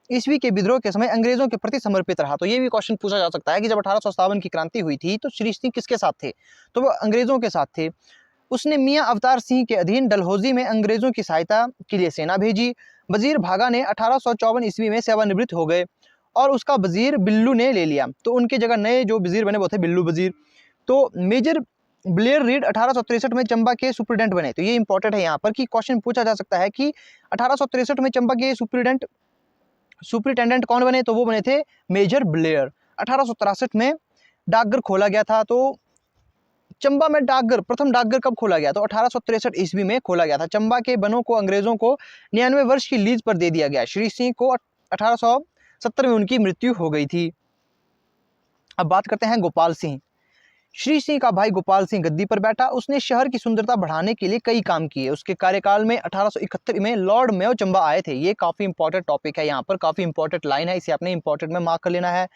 ईस्वी के विद्रोह के समय अंग्रेजों के प्रति समर्पित रहा। तो ये भी क्वेश्चन पूछा जा सकता है कि जब 1857 की क्रांति हुई थी तो श्री सिंह किसके साथ थे, तो वो अंग्रेजों के साथ थे। उसने मियां अवतार सिंह के अधीन डलहौजी में अंग्रेजों की सहायता के लिए सेना भेजी। वजीर भागा ने 1854 ईस्वी में सेवानिवृत्त हो गए और उसका वजीर बिल्लू ने ले लिया। तो उनके जगह नए जो वजीर बने वो थे बिल्लू वजीर। तो मेजर ब्लेयर रीड 1863 में चंबा के सुप्रीडेंट बने। तो ये इंपॉर्टेंट है यहाँ पर कि क्वेश्चन पूछा जा सकता है कि 1863 में चंबा के सुप्रिटेंडेंट कौन बने, तो वो बने थे मेजर ब्लेयर। 1863 में डाकघर खोला गया था। तो चंबा में प्रथम डाकघर कब खोला गया, तो 1863 ईस्वी में खोला गया था। चंबा के बनों को अंग्रेजों को 99 वर्ष की लीज पर दे दिया गया। श्री सिंह को 1870 में उनकी मृत्यु हो गई थी। अब बात करते हैं गोपाल सिंह। श्री सिंह का भाई गोपाल सिंह गद्दी पर बैठा। उसने शहर की सुंदरता बढ़ाने के लिए कई काम किए। उसके कार्यकाल में 1871 में लॉर्ड मेयो चंबा आए थे। ये काफी इंपॉर्टेंट टॉपिक है, यहाँ पर काफी इंपॉर्टेंट लाइन है, इसे आपने इंपॉर्टेंट में मार्क कर लेना है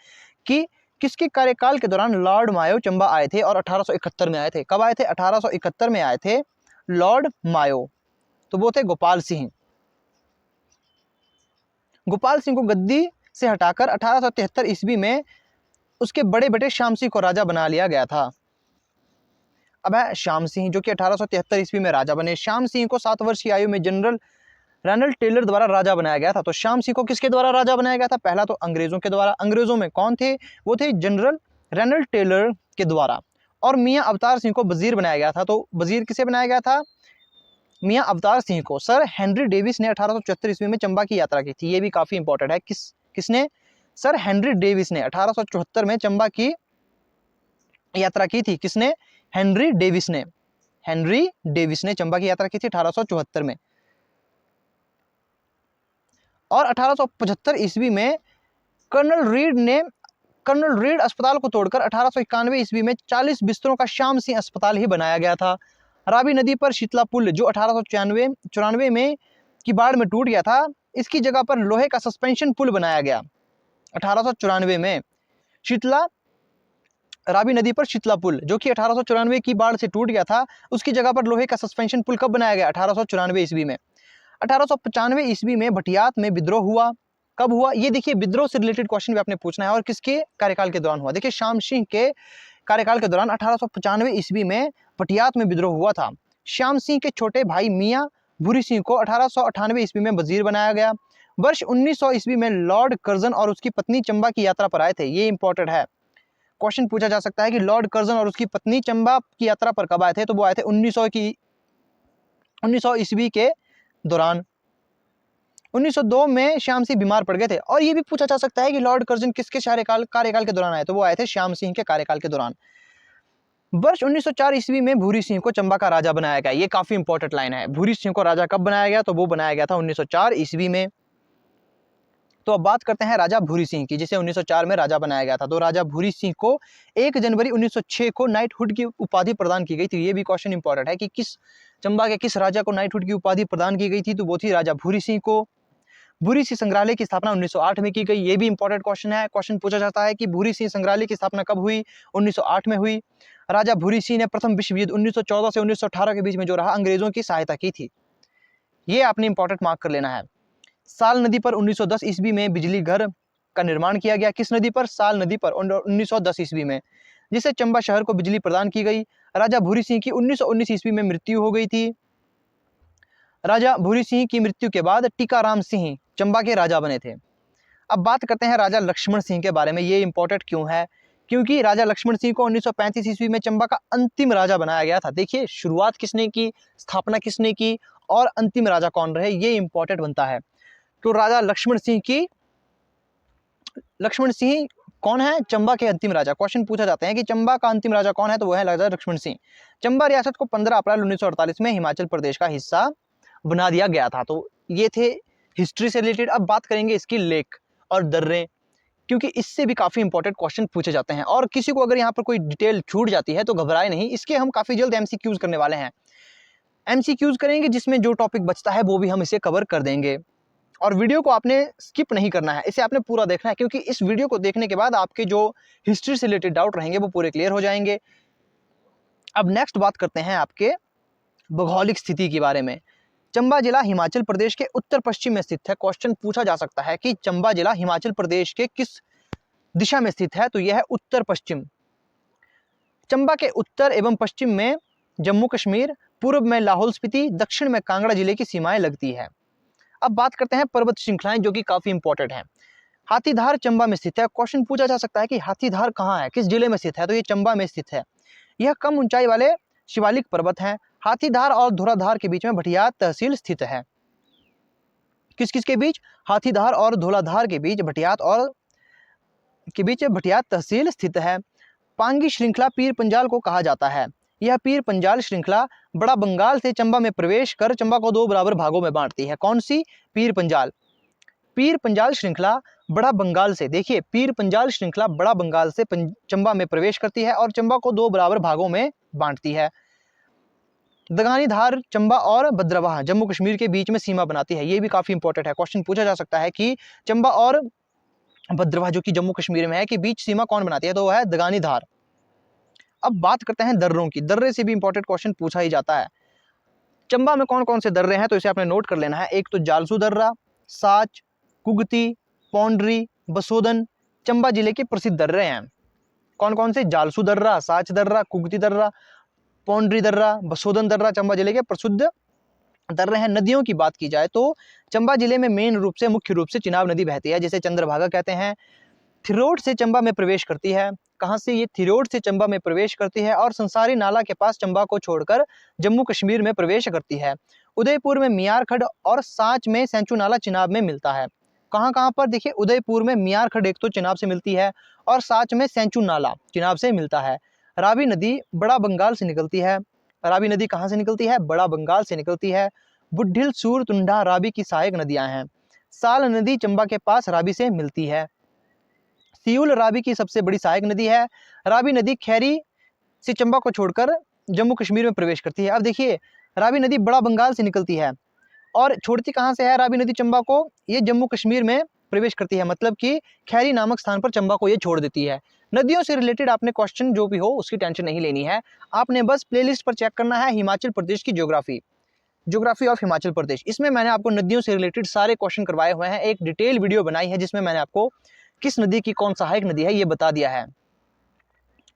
कि किसके कार्यकाल के दौरान लॉर्ड मायो चंबा आए थे और 1871 में आए थे। कब आए थे, 1871 में आए थे लॉर्ड मायो, तो वो थे गोपाल सिंह। गोपाल सिंह को गद्दी से हटाकर 1873 ईस्वी में उसके बड़े बेटे श्याम सिंह को राजा बना लिया गया था। अब है श्याम सिंह जो कि 1873 ईस्वी में राजा बने। श्याम सिंह को 7 वर्ष की आयु में जनरल रेनल्ड टेलर द्वारा राजा बनाया गया था। तो श्याम सिंह को किसके द्वारा राजा बनाया गया था, पहला तो अंग्रेजों के द्वारा। अंग्रेजों में कौन थे, वो थे जनरल रेनल्ड टेलर के द्वारा। और मियां अवतार सिंह को वजीर बनाया गया था। तो वजीर किसे बनाया गया था, मियां अवतार सिंह को सर हेनरी डेविस ने 1874 ईस्वी में चंबा की यात्रा की थी। ये भी काफी इंपॉर्टेंट है। किसने, सर हेनरी डेविस ने 1874 में चंबा की यात्रा की थी। किसने, हेनरी डेविस ने चंबा की यात्रा की थी 1874 में। और 1875 ईस्वी में कर्नल रीड अस्पताल को तोड़कर 1891 ईस्वी में 40 बिस्तरों का श्याम सिंह अस्पताल ही बनाया गया था। रावी नदी पर शीतला पुल जो 1894 में की बाढ़ में टूट गया था, इसकी जगह पर लोहे का सस्पेंशन पुल बनाया गया 1894 में। रावी नदी पर शीतला पुल जो कि 1894 की बाढ़ से टूट गया था, उसकी जगह पर लोहे का सस्पेंशन पुल कब बनाया गया, 1894 ईस्वी में। 1895 ईस्वी में भटियात में विद्रोह हुआ। कब हुआ, ये देखिए विद्रोह से रिलेटेड क्वेश्चन भी आपने पूछना है और किसके कार्यकाल के दौरान हुआ। देखिए श्याम सिंह के कार्यकाल के दौरान 1895 ईस्वी में भटियात में विद्रोह हुआ था। श्याम सिंह के छोटे भाई मियां भूरी सिंह को 1898 ईस्वी में वजीर बनाया गया। वर्ष 1900 ईस्वी में लॉर्ड कर्जन और उसकी पत्नी चंबा की यात्रा पर आए थे। ये इंपॉर्टेंट है, क्वेश्चन पूछा जा सकता है कि लॉर्ड कर्जन और उसकी पत्नी चंबा की यात्रा पर कब आए थे, तो वो आए थे 1900 ईस्वी के दौरान। 1902 में श्याम सिंह बीमार पड़ गए थे। और ये भी पूछा जा सकता है कि लॉर्ड कर्जन किसके कार्यकाल के दौरान आए, तो वो आए थे श्याम सिंह के कार्यकाल के दौरान। वर्ष 1904 ईस्वी में भूरी सिंह को चंबा का राजा बनाया गया। ये काफी इंपॉर्टेंट लाइन है। भूरी सिंह को राजा कब बनाया गया, तो वो बनाया गया था 1904 ईस्वी में। तो अब बात करते हैं राजा भूरी सिंह की, जिसे 1904 में राजा बनाया गया था। तो राजा भूरी सिंह को 1 जनवरी 1906 को नाइटहुड की उपाधि प्रदान की गई थी। ये भी क्वेश्चन इंपॉर्टेंट है कि चंबा के किस राजा को नाइटहुड की उपाधि प्रदान की गई थी, तो वो थी राजा भूरी सिंह को। भूरी सिंह संग्रहालय की स्थापना 1908 में की गई। ये भी इंपॉर्टेंट क्वेश्चन है। क्वेश्चन पूछा जाता है कि भूरी सिंह संग्रहालय की स्थापना कब हुई, 1908 में हुई। राजा भूरी सिंह ने प्रथम विश्व युद्ध 1914 से 1918 के बीच में जो रहा, अंग्रेजों की सहायता की थी। ये आपने इंपॉर्टेंट मार्क कर लेना है। साल नदी पर 1910 ईस्वी में बिजली घर का निर्माण किया गया। किस नदी पर, साल नदी पर 1910 ईस्वी में, जिससे चंबा शहर को बिजली प्रदान की गई। राजा भूरी सिंह की 1919 ईस्वी में मृत्यु हो गई थी। राजा भूरी सिंह की मृत्यु के बाद टीकाराम सिंह चंबा के राजा बने थे। अब बात करते हैं राजा लक्ष्मण सिंह के बारे में। ये इंपॉर्टेंट क्यों है, क्योंकि राजा लक्ष्मण सिंह को 1935 ईस्वी में चंबा का अंतिम राजा बनाया गया था। देखिए शुरुआत किसने की, स्थापना किसने की और अंतिम राजा कौन रहे, ये इंपॉर्टेंट बनता है। तो राजा लक्ष्मण सिंह कौन है, चंबा के अंतिम राजा। क्वेश्चन पूछा जाता है कि चंबा का अंतिम राजा कौन है, तो वो है राजा लक्ष्मण सिंह। चंबा रियासत को 15 अप्रैल 1948 में हिमाचल प्रदेश का हिस्सा बना दिया गया था। तो ये थे हिस्ट्री से रिलेटेड। अब बात करेंगे इसकी लेक और दर्रे, क्योंकि इससे भी काफी इंपॉर्टेंट क्वेश्चन पूछे जाते हैं। और किसी को अगर यहाँ पर कोई डिटेल छूट जाती है तो घबराए नहीं, इसके हम काफी जल्द एमसीक्यूज करने वाले हैं। एमसीक्यूज करेंगे, जिसमें जो टॉपिक बचता है वो भी हम इसे कवर कर देंगे। और वीडियो को आपने स्किप नहीं करना है, इसे आपने पूरा देखना है, क्योंकि इस वीडियो को देखने के बाद आपके जो हिस्ट्री से रिलेटेड डाउट रहेंगे वो पूरे क्लियर हो जाएंगे। अब नेक्स्ट बात करते हैं आपके भौगोलिक स्थिति के बारे में। चंबा जिला हिमाचल प्रदेश के उत्तर पश्चिम में स्थित है। क्वेश्चन पूछा जा सकता है कि चंबा जिला हिमाचल प्रदेश के किस दिशा में स्थित है, तो यह है उत्तर पश्चिम। चंबा के उत्तर एवं पश्चिम में जम्मू कश्मीर, पूर्व में लाहौल स्पीति, दक्षिण में कांगड़ा जिले की सीमाएं लगती है। अब बात करते हैं पर्वत श्रृंखलाएं जो कि काफी इंपॉर्टेंट है। हाथीधार चंबा में स्थित है। क्वेश्चन पूछा जा सकता है कि हाथीधार कहाँ है, किस जिले में स्थित है, तो ये चंबा में स्थित है। यह कम ऊंचाई वाले शिवालिक पर्वत हैं। हाथीधार और धौलाधार के बीच में भटियात तहसील स्थित है। किस किस के बीच? हाथीधार और धौलाधार के बीच भटियात तहसील स्थित है। पांगी श्रृंखला पीर पंजाल को कहा जाता है। यह पीर पंजाल श्रृंखला बड़ा बंगाल से चंबा में प्रवेश कर चंबा को 2 बराबर भागों में बांटती है। कौन सी? पीर पंजाल। पीर पंजाल श्रृंखला बड़ा बंगाल से, देखिए पीर पंजाल श्रृंखला बड़ा बंगाल से चंबा में प्रवेश करती है और चंबा को 2 बराबर भागों में बांटती है। दगानी धार चंबा और भद्रवाह जम्मू कश्मीर के बीच में सीमा बनाती है। ये भी काफी इंपॉर्टेंट है। क्वेश्चन पूछा जा सकता है कि चंबा और भद्रवाह जो कि जम्मू कश्मीर में है कि बीच सीमा कौन बनाती है, तो वह है दगानी धार। अब बात करते हैं दर्रों की। दर्रे से भी इंपॉर्टेंट क्वेश्चन पूछा ही जाता है। चंबा में कौन कौन से दर्रे हैं, तो इसे आपने नोट कर लेना है। एक तो जालसू दर्रा, साच, कुगती, पौंडरी, बसोदन चंबा जिले के प्रसिद्ध दर्रे हैं। कौन कौन से? जालसू दर्रा, साच दर्रा, कुगती दर्रा, पौंडरी दर्रा, बसोदन दर्रा चंबा जिले के प्रसिद्ध दर्रे हैं। नदियों की बात की जाए तो चंबा जिले में मुख्य रूप से चिनाब नदी बहती है, जिसे चंद्रभागा कहते हैं। थिरोट से चंबा में प्रवेश करती है। कहाँ से? ये थिरोट से चंबा में प्रवेश करती है और संसारी नाला के पास चंबा को छोड़कर जम्मू कश्मीर में प्रवेश करती है। उदयपुर में मियार खड्ड और साच में सेंचू नाला चिनाब में मिलता है। कहाँ कहाँ पर? देखिए उदयपुर में मियार खड्ड एक तो चिनाब से मिलती है और साच में सेंचू नाला चिनाब से मिलता है। रावी नदी बड़ा बंगाल से निकलती है। रावी नदी कहाँ से निकलती है? बड़ा बंगाल से निकलती है। बुढ़िल, सूर, तुंडा रावी की सहायक नदियां हैं। साल नदी चंबा के पास रावी से मिलती है। सियूल रावी की सबसे बड़ी सहायक नदी है। रावी नदी खैरी से चंबा को छोड़कर जम्मू कश्मीर में प्रवेश करती है। अब देखिए रावी नदी बड़ा बंगाल से निकलती है और छोड़ती कहाँ से है रावी नदी चंबा को? ये जम्मू कश्मीर में प्रवेश करती है, मतलब कि खैरी नामक स्थान पर चंबा को ये छोड़ देती है। नदियों से रिलेटेड आपने क्वेश्चन जो भी हो उसकी टेंशन नहीं लेनी है। आपने बस प्लेलिस्ट पर चेक करना है हिमाचल प्रदेश की ज्योग्राफी ऑफ हिमाचल प्रदेश। इसमें मैंने आपको नदियों से रिलेटेड सारे क्वेश्चन करवाए हुए हैं। एक डिटेल वीडियो बनाई है जिसमें मैंने आपको किस नदी की कौन सहायक नदी है ये बता दिया है,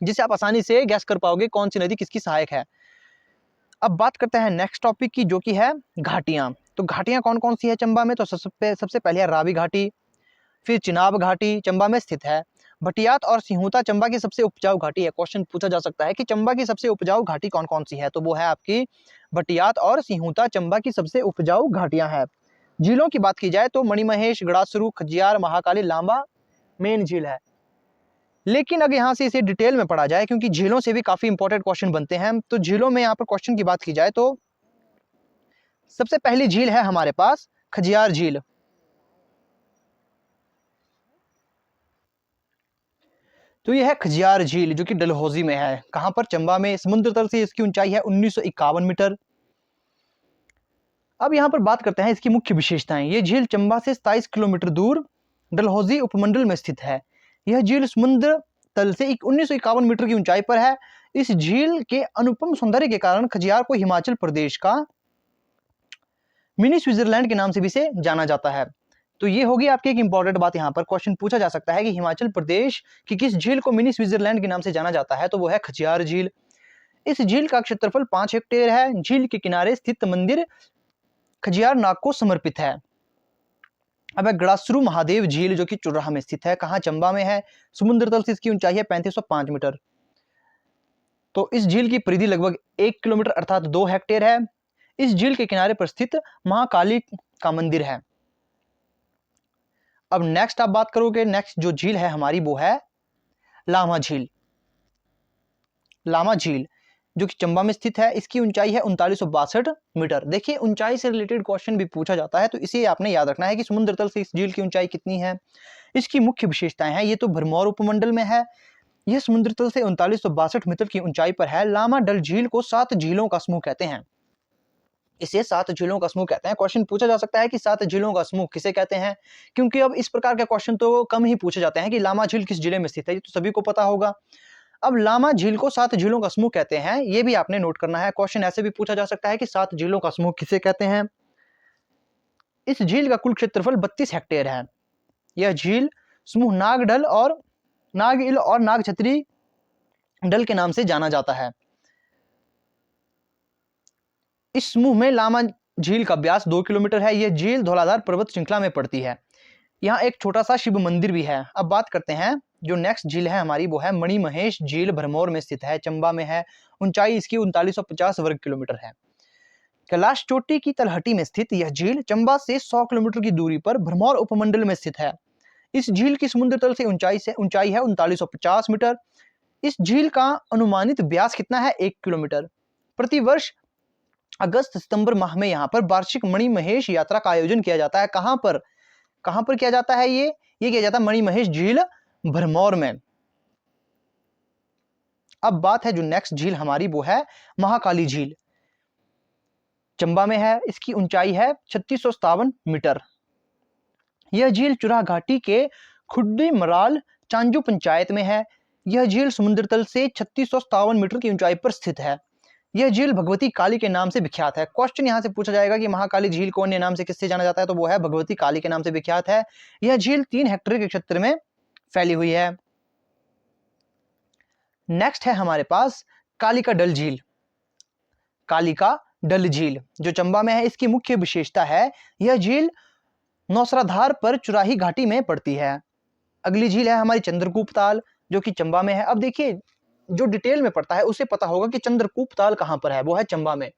जिससे आप आसानी से गैस कर पाओगे कौन सी नदी किसकी सहायक है। अब बात करते हैं नेक्स्ट टॉपिक की, जो कि है घाटियां। तो घाटियां कौन कौन सी है चंबा में? तो सबसे पहले है रावी घाटी, फिर चिनाब घाटी चंबा में स्थित है। भटियात और सिहूता चंबा की सबसे उपजाऊ घाटी है। क्वेश्चन पूछा जा सकता है कि चंबा की सबसे उपजाऊ घाटी कौन कौन सी है, तो वो है आपकी भटियात और सिहूता चंबा की सबसे उपजाऊ घाटियां हैं। झीलों की बात की जाए तो मणिमहेश, गड़ासरू, खजियार, महाकाली, लांबा मेन झील है। लेकिन अगर यहाँ से इसे डिटेल में पढ़ा जाए, क्योंकि झीलों से भी काफी इंपॉर्टेंट क्वेश्चन बनते हैं, तो झीलों में यहाँ पर क्वेश्चन की बात की जाए तो सबसे पहली झील है हमारे पास खजियार झील। तो यह है खजियार झील जो कि डलहौजी में है। कहां पर? चंबा में। समुद्र तल से इसकी ऊंचाई है 1951 मीटर। अब यहां पर बात करते हैं इसकी मुख्य विशेषताएं। यह झील चंबा से 27 किलोमीटर दूर डलहौजी उपमंडल में स्थित है। यह झील समुद्र तल से 1951 मीटर की ऊंचाई पर है। इस झील के अनुपम सौंदर्य के कारण खजियार को हिमाचल प्रदेश का मिनी स्विट्जरलैंड के नाम से भी इसे जाना जाता है। तो ये होगी आपकी एक इंपॉर्टेंट बात। यहाँ पर क्वेश्चन पूछा जा सकता है कि हिमाचल प्रदेश की किस झील को मिनी स्विट्जरलैंड के नाम से जाना जाता है, तो वो है खजियार झील। इस झील का क्षेत्रफल 5 हेक्टेयर है। झील के किनारे स्थित मंदिर खजियार नाग को समर्पित है। अब गड़ासरू महादेव झील जो कि चुर्राह में स्थित है। कहाँ? चंबा में है। समुद्र तल से इसकी ऊंचाई है 3505 मीटर। तो इस झील की परिधि लगभग 1 किलोमीटर अर्थात 2 हेक्टेयर है। इस झील के किनारे पर स्थित महाकाली का मंदिर है। अब नेक्स्ट आप बात करोगे, नेक्स्ट जो झील है हमारी वो है लामा झील। लामा झील जो कि चंबा में स्थित है। इसकी ऊंचाई है 3962 मीटर। देखिए ऊंचाई से रिलेटेड क्वेश्चन भी पूछा जाता है, तो इसे आपने याद रखना है कि समुद्र तल से इस झील की ऊंचाई कितनी है। इसकी मुख्य विशेषताएं हैं, ये तो भरमौर उपमंडल में है। यह समुद्र तल से 3962 मीटर की ऊंचाई पर है। लामा डल झील को 7 झीलों का समूह कहते हैं। इसे 7 झीलों का समूह कहते हैं। क्वेश्चन पूछा जा सकता है कि 7 झीलों का समूह किसे कहते हैं, क्योंकि अब इस प्रकार के क्वेश्चन तो कम ही पूछे जाते हैं कि लामा झील किस जिले में स्थित है, ये तो सभी को पता होगा। अब लामा झील को 7 झीलों का समूह कहते हैं, ये भी आपने नोट करना है। क्वेश्चन ऐसे भी पूछा जा सकता है कि 7 झीलों का समूह किसे कहते हैं, इस झील का कुल क्षेत्रफल 32 हेक्टेयर है। यह झील समूह नागडल और नागिल और नागछत्री डल के नाम से जाना जाता है। इस समूह में लामा झील का व्यास 2 किलोमीटर है। यह झील धौलाधार पर्वत श्रृंखला में पड़ती है। यहाँ एक छोटा सा शिव मंदिर भी है। अब बात करते हैं जो नेक्स्ट झील है हमारी, वो है मणिमहेश झील, भरमौर में स्थित है, चंबा में है। ऊंचाई इसकी 3950 वर्ग किलोमीटर है। कैलाश चोटी की तलहटी में स्थित यह झील चंबा से 100 किलोमीटर की दूरी पर भरमौर उपमंडल में स्थित है। इस झील की समुद्र तल से ऊंचाई है 3950 मीटर। इस झील का अनुमानित व्यास कितना है? 1 किलोमीटर। प्रतिवर्ष अगस्त सितंबर माह में यहाँ पर वार्षिक मणिमहेश यात्रा का आयोजन किया जाता है। कहां पर किया जाता है? ये किया जाता है मणिमहेश झील, भरमौर में। अब बात है जो नेक्स्ट झील हमारी, वो है महाकाली झील, चंबा में है। इसकी ऊंचाई है 3657 मीटर। यह झील चुरा घाटी के खुड्डी मराल चांजू पंचायत में है। यह झील समुद्र तल से 3657 मीटर की ऊंचाई पर स्थित है। यह झील भगवती काली के नाम से विख्यात है। क्वेश्चन यहां से पूछा जाएगा कि महाकाली झील को अन्य नाम से किससे जाना जाता है, तो वो है भगवती काली के नाम से विख्यात है। यह झील 3 हेक्टेयर के क्षेत्र में फैली हुई है। नेक्स्ट है हमारे पास कालिका डल झील, कालिका डल झील जो चंबा में है। इसकी मुख्य विशेषता है यह झील नौसराधार पर चुराही घाटी में पड़ती है। अगली झील है हमारी चंद्रकूप ताल, जो कि चंबा में है। अब देखिए जो डिटेल में पड़ता है उसे पता होगा कि चंद्रकूप ताल कहां पर है, वो है चंबा में।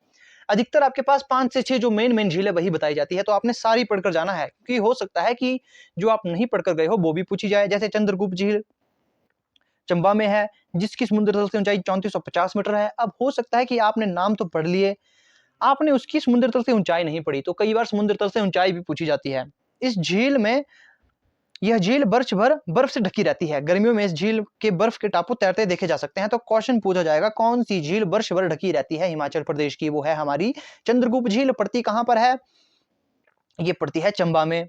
अधिकतर आपके पास 5 से 6 जो मेन झील है वही बताई जाती है, तो आपने सारी पढ़कर जाना है, क्योंकि हो सकता है कि जो आप नहीं पढ़कर गए हो वो भी पूछी जाए। जैसे चंद्रकूप झील चंबा में है, जिसकी समुद्र तल से ऊंचाई 3450 मीटर है। अब हो सकता है कि आपने नाम तो पढ़ लिए, आपने उसकी समुद्र तल से ऊंचाई नहीं पढ़ी, तो कई बार समुद्र तल से ऊंचाई भी पूछी जाती है। इस झील में यह झील वर्ष भर बर्फ से ढकी रहती है। गर्मियों में इस झील के बर्फ के टापू तैरते देखे जा सकते हैं। तो क्वेश्चन पूछा जाएगा कौन सी झील वर्ष भर ढकी रहती है हिमाचल प्रदेश की, वो है हमारी चंद्रकूप झील। पड़ती कहां पर है? ये पड़ती है चंबा में।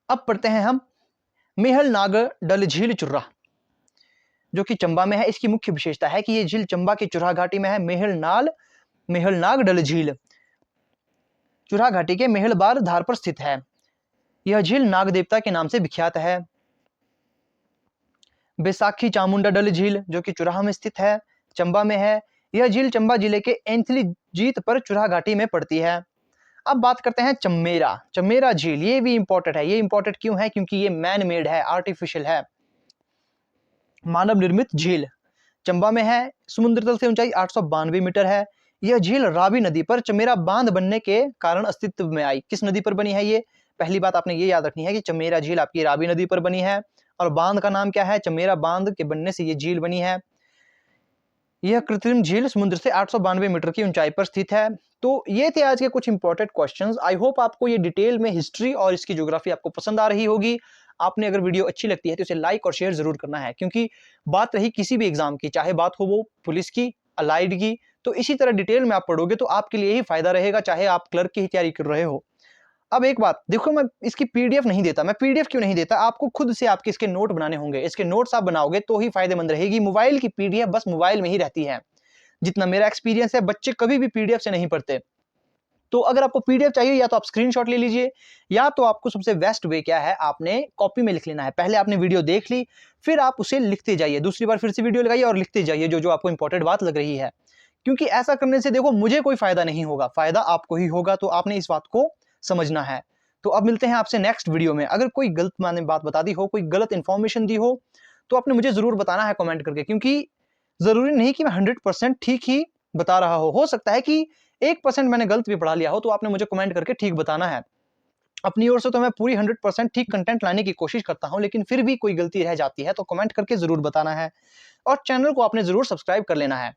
अब पढ़ते हैं हम मेहल नाग डल झील चुर्रा, जो कि चंबा में है। इसकी मुख्य विशेषता है कि यह झील चंबा की चुरा घाटी में है। मेहल नाग डल झील चुरा घाटी के मेहलबार धार पर स्थित है। यह झील नाग देवता के नाम से विख्यात है। बैसाखी चामुंडा डल झील, जो कि चुराह में स्थित है, चंबा में है। यह झील चंबा जिले के एंथली जीत पर चुराह घाटी में पड़ती है। अब बात करते हैं चमेरा झील। ये भी इंपॉर्टेंट है। ये इंपॉर्टेंट क्यों है? क्योंकि ये मैन मेड है, आर्टिफिशियल है, मानव निर्मित झील। चंबा में है। समुद्र तल से ऊंचाई 892 मीटर है। यह झील रावी नदी पर चमेरा बांध बनने के कारण अस्तित्व में आई। किस नदी पर बनी है ये? पहली बात आपने ये याद रखनी है कि चमेरा झील आपकी रावी नदी पर बनी है, और बांध का नाम क्या है? चमेरा बांध के बनने से ये झील बनी है। यह कृत्रिम झील समुद्र से 892 मीटर की ऊंचाई पर स्थित है। तो ये थे आज के कुछ इंपॉर्टेंट क्वेश्चंस। आई होप आपको ये डिटेल में हिस्ट्री और इसकी ज्योग्राफी आपको पसंद आ रही होगी। आपने अगर वीडियो अच्छी लगती है तो इसे लाइक और शेयर जरूर करना है, क्योंकि बात रही किसी भी एग्जाम की, चाहे बात हो वो पुलिस की, अलाइड की, तो इसी तरह डिटेल में आप पढ़ोगे तो आपके लिए ही फायदा रहेगा, चाहे आप क्लर्क की तैयारी कर रहे हो। अब एक बात देखो, मैं इसकी पीडीएफ नहीं देता। मैं पीडीएफ क्यों नहीं देता? आपको खुद से आपके इसके नोट बनाने होंगे। इसके नोट्स आप बनाओगे तो ही फायदेमंद रहेगी। मोबाइल की पीडीएफ बस मोबाइल में ही रहती है। जितना मेरा एक्सपीरियंस है, बच्चे कभी भी पीडीएफ से नहीं पढ़ते। तो अगर आपको पीडीएफ चाहिए, या तो आप स्क्रीनशॉट ले लीजिए, या तो आपको सबसे बेस्ट वे क्या है, आपने कॉपी में लिख लेना है। पहले आपने वीडियो देख ली, फिर आप उसे लिखते जाइए, दूसरी बार फिर से वीडियो लगाइए और लिखते जाइए जो जो आपको इंपॉर्टेंट बात लग रही है। क्योंकि ऐसा करने से देखो मुझे कोई फायदा नहीं होगा, फायदा आपको ही होगा। तो आपने इस बात को समझना है। तो अब मिलते हैं आपसे नेक्स्ट वीडियो में। अगर कोई गलत मैंने बात बता दी हो, कोई गलत इंफॉर्मेशन दी हो, तो आपने मुझे जरूर बताना है कमेंट करके, क्योंकि जरूरी नहीं कि मैं 100% ठीक ही बता रहा हो सकता है कि 1% मैंने गलत भी पढ़ा लिया हो, तो आपने मुझे कमेंट करके ठीक बताना है। अपनी ओर से तो मैं पूरी 100% ठीक कंटेंट लाने की कोशिश करता हूं, लेकिन फिर भी कोई गलती रह जाती है तो कमेंट करके जरूर बताना है, और चैनल को आपने जरूर सब्सक्राइब कर लेना है।